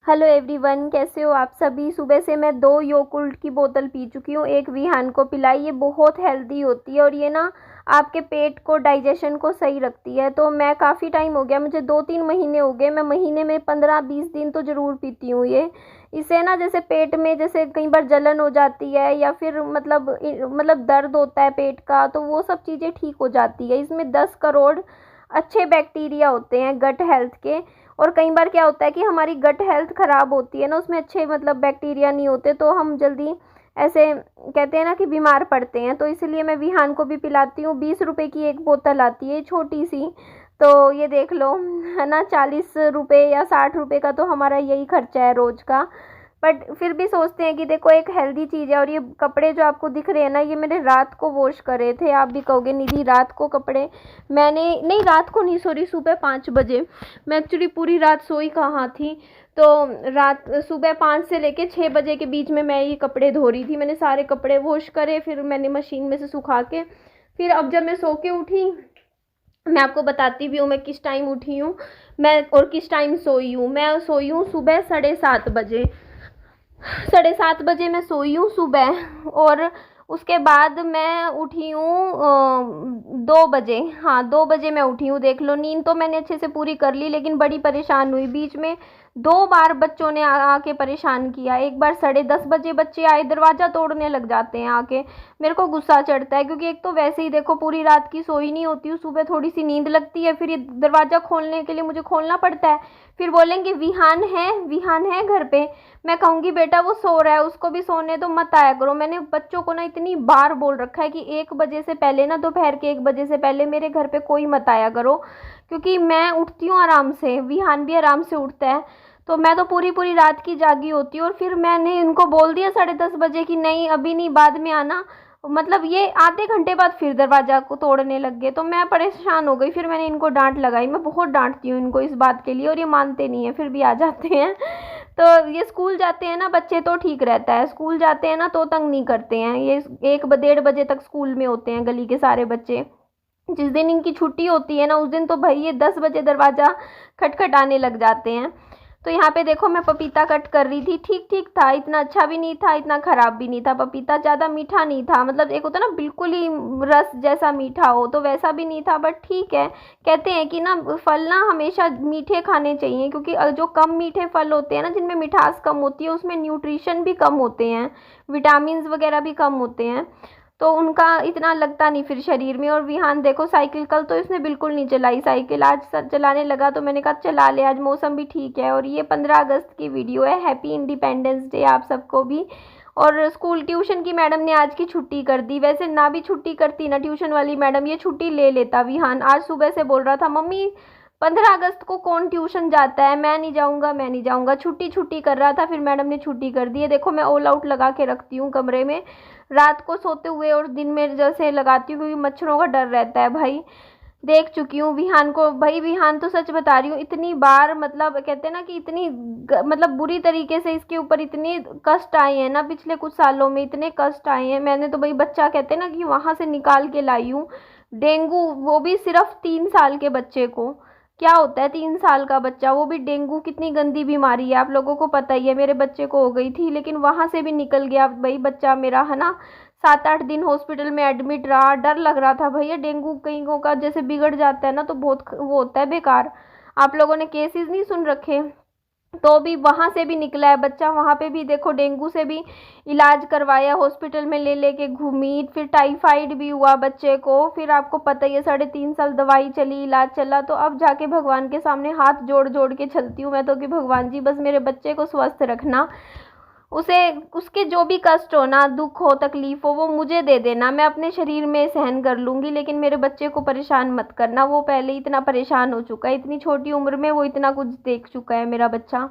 Hello everyone, कैसे हो आप सभी। सुबह से मैं 2 योगुर्ट की बोतल पी चुकी हूँ, एक विहान को पिलाई। ये बहुत हेल्दी होती है और ये ना आपके पेट को, डाइजेशन को सही रखती है। तो मैं काफ़ी टाइम हो गया, मुझे 2-3 महीने हो गए, मैं महीने में 15-20 दिन तो ज़रूर पीती हूँ ये। इससे ना जैसे पेट में जैसे कई बार जलन हो जाती है या फिर मतलब दर्द होता है पेट का, तो वो सब चीज़ें ठीक हो जाती है। इसमें 10 करोड़ अच्छे बैक्टीरिया होते हैं गट हेल्थ के। और कई बार क्या होता है कि हमारी गट हेल्थ ख़राब होती है ना, उसमें अच्छे बैक्टीरिया नहीं होते, तो हम जल्दी ऐसे कहते हैं ना कि बीमार पड़ते हैं। तो इसलिए मैं विहान को भी पिलाती हूँ। 20 रुपए की एक बोतल आती है छोटी सी, तो ये देख लो है ना, 40 रुपये या 60 रुपये का तो हमारा यही खर्चा है रोज़ का। बट फिर भी सोचते हैं कि देखो एक हेल्दी चीज़ है। और ये कपड़े जो आपको दिख रहे हैं ना, ये मैंने रात को वॉश करे थे। आप भी कहोगे निधि रात को कपड़े, मैंने नहीं, रात को नहीं, सॉरी, सुबह 5 बजे। मैं एक्चुअली पूरी रात सोई कहाँ थी। तो रात सुबह 5 से लेके 6 बजे के बीच में मैं ये कपड़े धो रही थी। मैंने सारे कपड़े वॉश करे, फिर मैंने मशीन में से सुखा के, फिर अब जब मैं सो के उठी, मैं आपको बताती भी हूँ मैं किस टाइम उठी हूँ मैं और किस टाइम सोई हूँ। मैं सोई हूँ सुबह 7:30 बजे। 7:30 बजे मैं सोई हूँ सुबह। और उसके बाद मैं उठी हूँ 2 बजे। हाँ, 2 बजे मैं उठी हूँ। देख लो, नींद तो मैंने अच्छे से पूरी कर ली, लेकिन बड़ी परेशान हुई बीच में। 2 बार बच्चों ने आके परेशान किया। एक बार 10:30 बजे बच्चे आए, दरवाज़ा तोड़ने लग जाते हैं आके। मेरे को गुस्सा चढ़ता है, क्योंकि एक तो वैसे ही देखो पूरी रात की सोई नहीं होती हूँ, सुबह थोड़ी सी नींद लगती है, फिर ये दरवाज़ा खोलने के लिए मुझे खोलना पड़ता है। फिर बोलेंगे विहान है, विहान है घर पे। मैं कहूँगी बेटा वो सो रहा है, उसको भी सोने दो, मत आया करो। मैंने बच्चों को ना इतनी बार बोल रखा है कि 1 बजे से पहले ना, दोपहर के 1 बजे से पहले मेरे घर पे कोई मत आया करो, क्योंकि मैं उठती हूँ आराम से, विहान भी आराम से उठता है। तो मैं तो पूरी पूरी रात की जागी होती हूँ। और फिर मैंने इनको बोल दिया 10:30 बजे की नहीं अभी नहीं, बाद में आना। मतलब ये आधे घंटे बाद फिर दरवाज़ा को तोड़ने लग गए। तो मैं परेशान हो गई, फिर मैंने इनको डांट लगाई। मैं बहुत डांटती हूँ इनको इस बात के लिए, और ये मानते नहीं है, फिर भी आ जाते हैं। तो ये स्कूल जाते हैं ना बच्चे तो ठीक रहता है, स्कूल जाते हैं ना तो तंग नहीं करते हैं। ये 1-1:30 बजे तक स्कूल में होते हैं गली के सारे बच्चे। जिस दिन इनकी छुट्टी होती है ना, उस दिन तो भाई ये 10 बजे दरवाज़ा खटखटाने लग जाते हैं। तो यहाँ पे देखो मैं पपीता कट कर रही थी। ठीक ठीक था, इतना अच्छा भी नहीं था, इतना ख़राब भी नहीं था। पपीता ज़्यादा मीठा नहीं था, मतलब एक होता है ना बिल्कुल ही रस जैसा मीठा हो, तो वैसा भी नहीं था, बट ठीक है। कहते हैं कि ना फल ना हमेशा मीठे खाने चाहिए, क्योंकि जो कम मीठे फल होते हैं ना, जिनमें मिठास कम होती है, उसमें न्यूट्रिशन भी कम होते हैं, विटामिन वगैरह भी कम होते हैं, तो उनका इतना लगता नहीं फिर शरीर में। और विहान देखो साइकिल, कल तो इसने बिल्कुल नहीं चलाई साइकिल, आज चलाने लगा, तो मैंने कहा चला ले, आज मौसम भी ठीक है। और ये 15 अगस्त की वीडियो है। हैप्पी इंडिपेंडेंस डे आप सबको भी। और स्कूल ट्यूशन की मैडम ने आज की छुट्टी कर दी। वैसे ना भी छुट्टी करती ना ट्यूशन वाली मैडम, ये छुट्टी ले लेता विहान। आज सुबह से बोल रहा था मम्मी 15 अगस्त को कौन ट्यूशन जाता है, मैं नहीं जाऊंगा, मैं नहीं जाऊंगा, छुट्टी छुट्टी कर रहा था। फिर मैडम ने छुट्टी कर दी है। देखो मैं ऑल आउट लगा के रखती हूँ कमरे में, रात को सोते हुए और दिन में जैसे लगाती हूँ, क्योंकि मच्छरों का डर रहता है भाई। देख चुकी हूँ विहान को भाई। विहान तो सच बता रही हूँ, इतनी बार मतलब कहते हैं ना कि इतनी मतलब बुरी तरीके से इसके ऊपर इतने कष्ट आए हैं ना, पिछले कुछ सालों में इतने कष्ट आए हैं। मैंने तो भाई बच्चा कहते हैं ना कि वहां से निकाल के लाई हूँ, डेंगू, वो भी सिर्फ 3 साल के बच्चे को। क्या होता है 3 साल का बच्चा, वो भी डेंगू, कितनी गंदी बीमारी है, आप लोगों को पता ही है। मेरे बच्चे को हो गई थी, लेकिन वहां से भी निकल गया भाई बच्चा मेरा, है ना। 7-8 दिन हॉस्पिटल में एडमिट रहा, डर लग रहा था भैया, डेंगू कईयों का जैसे बिगड़ जाता है ना, तो बहुत वो होता है बेकार। आप लोगों ने केसेस नहीं सुन रखे, तो भी वहां से भी निकला है बच्चा। वहां पे भी देखो डेंगू से भी इलाज करवाया, हॉस्पिटल में ले लेके घूमी, फिर टाइफाइड भी हुआ बच्चे को। फिर आपको पता ही है 3.5 साल दवाई चली, इलाज चला, तो अब जाके भगवान के सामने हाथ जोड़ जोड़ के चलती हूँ मैं तो, कि भगवान जी बस मेरे बच्चे को स्वस्थ रखना। उसे, उसके जो भी कष्ट हो ना, दुख हो, तकलीफ हो, वो मुझे दे देना, मैं अपने शरीर में सहन कर लूँगी, लेकिन मेरे बच्चे को परेशान मत करना। वो पहले ही इतना परेशान हो चुका है, इतनी छोटी उम्र में वो इतना कुछ देख चुका है मेरा बच्चा।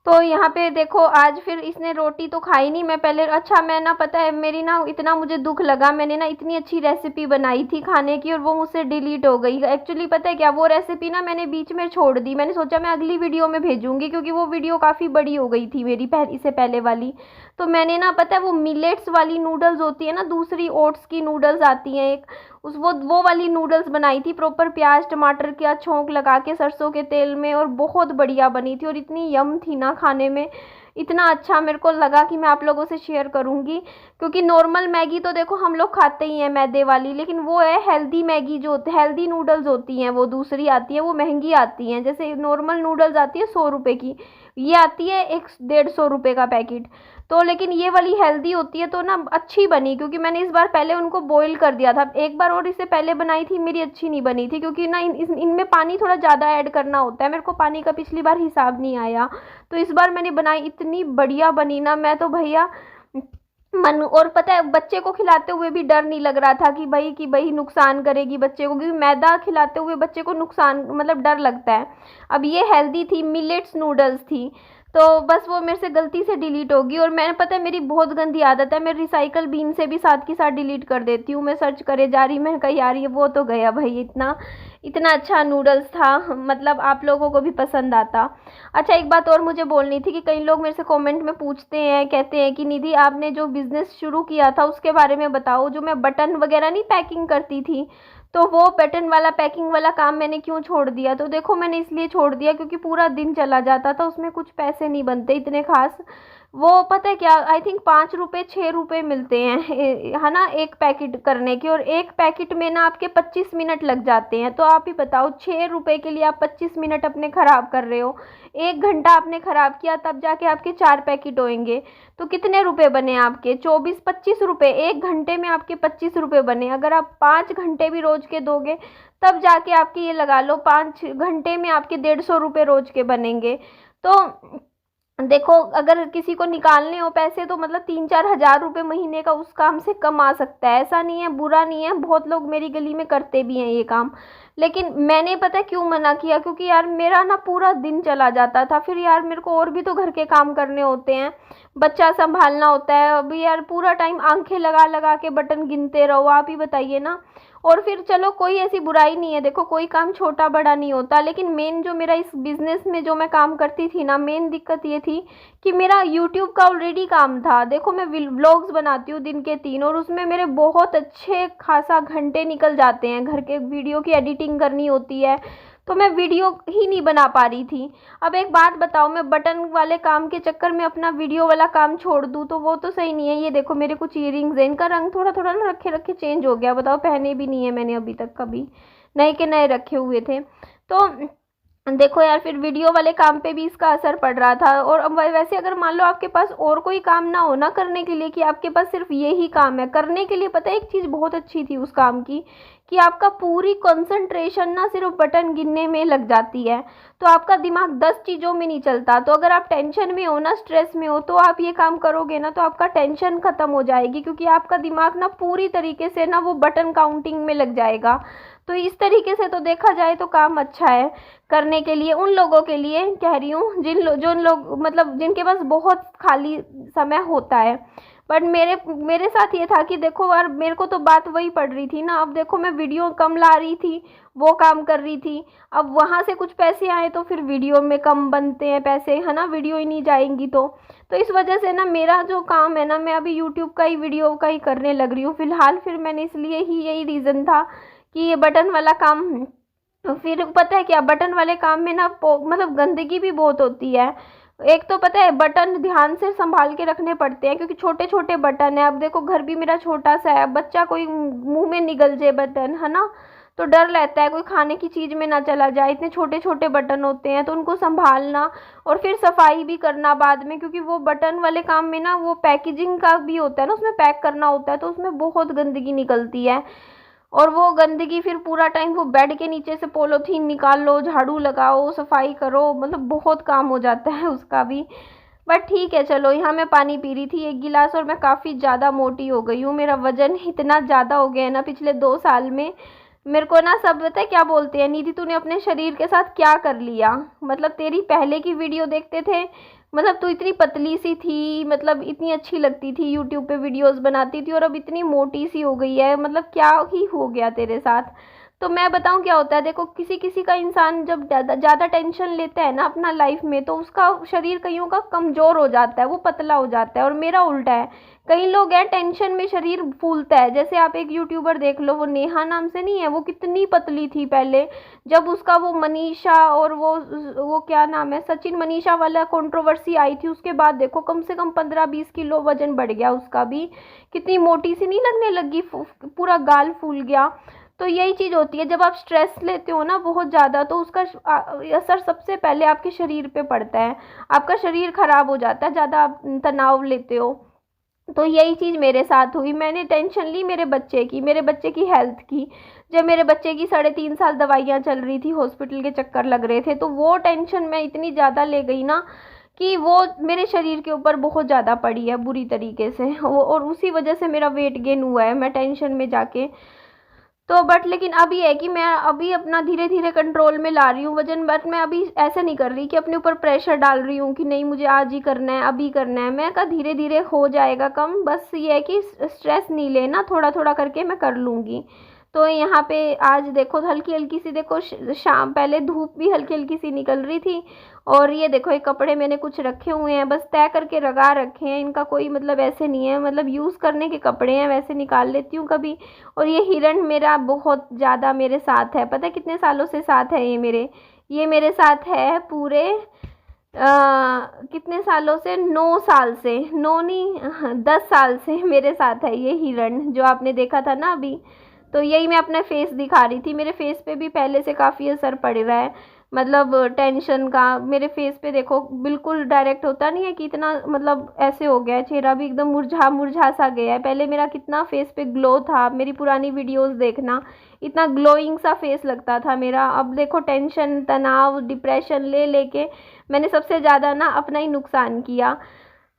तो यहाँ पे देखो आज फिर इसने रोटी तो खाई नहीं। मैं पहले, अच्छा मैं ना, पता है मेरी ना इतना मुझे दुख लगा, मैंने ना इतनी अच्छी रेसिपी बनाई थी खाने की और वो मुझसे डिलीट हो गई। एक्चुअली पता है क्या, वो रेसिपी ना मैंने बीच में छोड़ दी। मैंने सोचा मैं अगली वीडियो में भेजूंगी, क्योंकि वो वीडियो काफ़ी बड़ी हो गई थी मेरी इससे पहले वाली। तो मैंने ना, पता है वो मिलेट्स वाली नूडल्स होती है ना, दूसरी ओट्स की नूडल्स आती हैं एक, वो वाली नूडल्स बनाई थी प्रॉपर प्याज टमाटर का छौंक लगा के सरसों के तेल में, और बहुत बढ़िया बनी थी और इतनी यम थी ना खाने में, इतना अच्छा मेरे को लगा कि मैं आप लोगों से शेयर करूंगी। क्योंकि नॉर्मल मैगी तो देखो हम लोग खाते ही हैं मैदे वाली, लेकिन वो है हेल्दी मैगी, जो हेल्दी नूडल्स होती हैं वो दूसरी आती है, वो महंगी आती हैं। जैसे नॉर्मल नूडल्स आती है 100 रुपये की, ये आती है 150-150 का पैकेट। तो लेकिन ये वाली हेल्दी होती है तो ना अच्छी बनी, क्योंकि मैंने इस बार पहले उनको बॉईल कर दिया था एक बार, और इससे पहले बनाई थी मेरी अच्छी नहीं बनी थी, क्योंकि ना इनमें पानी थोड़ा ज़्यादा ऐड करना होता है, मेरे को पानी का पिछली बार हिसाब नहीं आया। तो इस बार मैंने बनाई, इतनी बढ़िया बनी ना, मैं तो भैया मन, और पता है बच्चे को खिलाते हुए भी डर नहीं लग रहा था कि भाई नुकसान करेगी बच्चे को, क्योंकि मैदा खिलाते हुए बच्चे को नुकसान मतलब डर लगता है। अब ये हेल्दी थी, मिलेट्स नूडल्स थी, तो बस वो मेरे से गलती से डिलीट होगी। और मैंने पता है मेरी बहुत गंदी आदत है, मैं रिसाइकल बीन से भी साथ के साथ डिलीट कर देती हूँ। मैं सर्च करे जा रही, मैंने कहा यार ये वो तो गया भाई, इतना इतना अच्छा नूडल्स था, मतलब आप लोगों को भी पसंद आता। अच्छा एक बात और मुझे बोलनी थी कि कई लोग मेरे से कमेंट में पूछते हैं, कहते हैं कि निधि आपने जो बिज़नेस शुरू किया था उसके बारे में बताओ, जो मैं बटन वगैरह नहीं पैकिंग करती थी, तो वो बटन वाला पैकिंग वाला काम मैंने क्यों छोड़ दिया। तो देखो मैंने इसलिए छोड़ दिया क्योंकि पूरा दिन चला जाता था, उसमें कुछ पैसे नहीं बनते इतने खास। वो पता है क्या, आई थिंक 5-6 रुपये मिलते हैं, है ना, एक पैकेट करने के, और एक पैकेट में ना आपके 25 मिनट लग जाते हैं। तो आप ही बताओ 6 रुपये के लिए आप 25 मिनट अपने ख़राब कर रहे हो, 1 घंटा आपने ख़राब किया, तब जाके आपके 4 पैकेट होंगे। तो कितने रुपए बने आपके, 24-25 रुपये, 1 घंटे में आपके 25 रुपये बने। अगर आप 5 घंटे भी रोज के दोगे तब जाके आपके, ये लगा लो 5 घंटे में आपके 150 रुपये रोज के बनेंगे। तो देखो अगर किसी को निकालने हो पैसे तो मतलब 3-4 हज़ार रुपये महीने का उस काम से कमा सकता है, ऐसा नहीं है, बुरा नहीं है, बहुत लोग मेरी गली में करते भी हैं ये काम। लेकिन मैंने पता है क्यों मना किया, क्योंकि यार मेरा ना पूरा दिन चला जाता था, फिर यार मेरे को और भी तो घर के काम करने होते हैं, बच्चा संभालना होता है, अभी यार पूरा टाइम आंखें लगा लगा के बटन गिनते रहो, आप ही बताइए ना। और फिर चलो कोई ऐसी बुराई नहीं है, देखो कोई काम छोटा बड़ा नहीं होता, लेकिन मेन जो मेरा इस बिज़नेस में जो मैं काम करती थी ना, मेन दिक्कत ये थी कि मेरा यूट्यूब का ऑलरेडी काम था। देखो मैं व्लॉग्स बनाती हूँ दिन के 3, और उसमें मेरे बहुत अच्छे खासा घंटे निकल जाते हैं, घर के वीडियो की एडिटिंग करनी होती है, तो मैं वीडियो ही नहीं बना पा रही थी। अब एक बात बताओ, मैं बटन वाले काम के चक्कर में अपना वीडियो वाला काम छोड़ दूँ तो वो तो सही नहीं है। ये देखो मेरे कुछ ईयरिंग्स हैं, इनका रंग थोड़ा थोड़ा ना रखे रखे चेंज हो गया, बताओ, पहने भी नहीं है मैंने अभी तक कभी, नए के नए रखे हुए थे। तो देखो यार फिर वीडियो वाले काम पे भी इसका असर पड़ रहा था। और अब वैसे अगर मान लो आपके पास और कोई काम ना हो ना करने के लिए, कि आपके पास सिर्फ यही काम है करने के लिए, पता है एक चीज़ बहुत अच्छी थी उस काम की, कि आपका पूरी कंसंट्रेशन ना सिर्फ बटन गिनने में लग जाती है, तो आपका दिमाग 10 चीज़ों में नहीं चलता। तो अगर आप टेंशन में हो ना, स्ट्रेस में हो, तो आप ये काम करोगे ना तो आपका टेंशन ख़त्म हो जाएगी, क्योंकि आपका दिमाग ना पूरी तरीके से ना वो बटन काउंटिंग में लग जाएगा। तो इस तरीके से तो देखा जाए तो काम अच्छा है करने के लिए, उन लोगों के लिए कह रही हूँ जो लोग मतलब जिनके पास बहुत खाली समय होता है। बट मेरे साथ ये था कि देखो यार मेरे को तो बात वही पड़ रही थी ना, अब देखो मैं वीडियो कम ला रही थी, वो काम कर रही थी, अब वहाँ से कुछ पैसे आए तो फिर वीडियो में कम बनते हैं पैसे, है ना, वीडियो ही नहीं जाएंगी तो इस वजह से ना मेरा जो काम है ना, मैं अभी यूट्यूब का ही वीडियो का ही करने लग रही हूँ फ़िलहाल। फिर मैंने इसलिए ही, यही रीज़न था कि ये बटन वाला काम, फिर पता है क्या, बटन वाले काम में ना मतलब गंदगी भी बहुत होती है। एक तो पता है बटन ध्यान से संभाल के रखने पड़ते हैं, क्योंकि छोटे छोटे बटन है। अब देखो घर भी मेरा छोटा सा है, बच्चा कोई मुंह में निगल जाए बटन, है ना, तो डर रहता है कोई खाने की चीज़ में ना चला जाए, इतने छोटे छोटे बटन होते हैं, तो उनको संभालना और फिर सफाई भी करना बाद में, क्योंकि वो बटन वाले काम में ना वो पैकेजिंग का भी होता है ना, उसमें पैक करना होता है, तो उसमें बहुत गंदगी निकलती है। और वो गंदगी फिर पूरा टाइम वो बेड के नीचे से पॉलीथीन निकाल लो, झाड़ू लगाओ, सफाई करो, मतलब बहुत काम हो जाता है उसका भी। बट ठीक है चलो। यहाँ मैं पानी पी रही थी 1 गिलास, और मैं काफ़ी ज़्यादा मोटी हो गई हूँ, मेरा वज़न इतना ज़्यादा हो गया है ना पिछले 2 साल में। मेरे को ना सब पता है क्या बोलते हैं, निधि तूने अपने शरीर के साथ क्या कर लिया, मतलब तेरी पहले की वीडियो देखते थे, मतलब तू इतनी पतली सी थी, मतलब इतनी अच्छी लगती थी, यूट्यूब पे वीडियोस बनाती थी, और अब इतनी मोटी सी हो गई है, मतलब क्या ही हो गया तेरे साथ। तो मैं बताऊं क्या होता है, देखो किसी किसी का इंसान जब ज़्यादा टेंशन लेता है ना अपना लाइफ में, तो उसका शरीर कईयों का कमज़ोर हो जाता है, वो पतला हो जाता है। और मेरा उल्टा है, कई लोग हैं टेंशन में शरीर फूलता है। जैसे आप एक यूट्यूबर देख लो, वो नेहा नाम से नहीं है, वो कितनी पतली थी पहले, जब उसका वो मनीषा और वो क्या नाम है, सचिन मनीषा वाला कंट्रोवर्सी आई थी, उसके बाद देखो कम से कम 15-20 किलो वजन बढ़ गया उसका भी। कितनी मोटी सी नहीं लगने लगी, पूरा गाल फूल गया। तो यही चीज़ होती है, जब आप स्ट्रेस लेते हो ना बहुत ज़्यादा, तो उसका असर सबसे पहले आपके शरीर पे पड़ता है, आपका शरीर खराब हो जाता है, ज़्यादा आप तनाव लेते हो। तो यही चीज़ मेरे साथ हुई, मैंने टेंशन ली मेरे बच्चे की हेल्थ की। जब मेरे बच्चे की 3.5 साल दवाइयाँ चल रही थी, हॉस्पिटल के चक्कर लग रहे थे, तो वो टेंशन मैं इतनी ज़्यादा ले गई ना कि वो मेरे शरीर के ऊपर बहुत ज़्यादा पड़ी है बुरी तरीके से, और उसी वजह से मेरा वेट गेन हुआ है, मैं टेंशन में जाके। तो बट लेकिन अब ये है कि मैं अभी अपना धीरे धीरे कंट्रोल में ला रही हूँ वजन। बट मैं अभी ऐसा नहीं कर रही कि अपने ऊपर प्रेशर डाल रही हूँ कि नहीं मुझे आज ही करना है, अभी करना है। मैं कहा धीरे धीरे हो जाएगा कम, बस ये है कि स्ट्रेस नहीं लेना, थोड़ा थोड़ा करके मैं कर लूँगी। तो यहाँ पे आज देखो हल्की हल्की सी, देखो शाम पहले धूप भी हल्की हल्की सी निकल रही थी, और ये देखो ये कपड़े मैंने कुछ रखे हुए हैं, बस तय करके लगा रखे हैं, इनका कोई मतलब ऐसे नहीं है, मतलब यूज़ करने के कपड़े हैं, वैसे निकाल लेती हूँ कभी। और ये हिरण मेरा बहुत ज़्यादा मेरे साथ है, पता है कितने सालों से साथ है ये मेरे साथ है पूरे कितने सालों से, 9 साल से, 9 नहीं 10 साल से मेरे साथ है ये हिरण, जो आपने देखा था ना अभी। तो यही मैं अपना फेस दिखा रही थी, मेरे फेस पे भी पहले से काफ़ी असर पड़ रहा है, मतलब टेंशन का। मेरे फेस पे देखो बिल्कुल डायरेक्ट होता नहीं है कि इतना मतलब ऐसे हो गया है, चेहरा भी एकदम मुरझा मुरझा सा गया है। पहले मेरा कितना फेस पे ग्लो था, मेरी पुरानी वीडियोस देखना, इतना ग्लोइंग सा फेस लगता था मेरा। अब देखो टेंशन, तनाव, डिप्रेशन ले लेके मैंने सबसे ज़्यादा ना अपना ही नुकसान किया।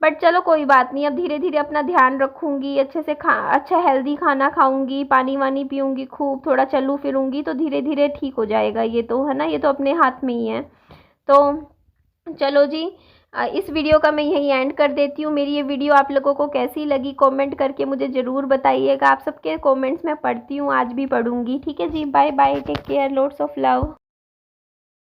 बट चलो कोई बात नहीं, अब धीरे धीरे अपना ध्यान रखूँगी, अच्छे से अच्छा हेल्दी खाना खाऊंगी, पानी वानी पीऊँगी खूब, थोड़ा चलूँ फिरूँगी, तो धीरे धीरे ठीक हो जाएगा। ये तो है ना, ये तो अपने हाथ में ही है। तो चलो जी, इस वीडियो का मैं यहीं एंड कर देती हूँ। मेरी ये वीडियो आप लोगों को कैसी लगी कमेंट करके मुझे ज़रूर बताइएगा। आप सबके कमेंट्स मैं पढ़ती हूँ, आज भी पढ़ूँगी। ठीक है जी, bye bye, take care, lots of love.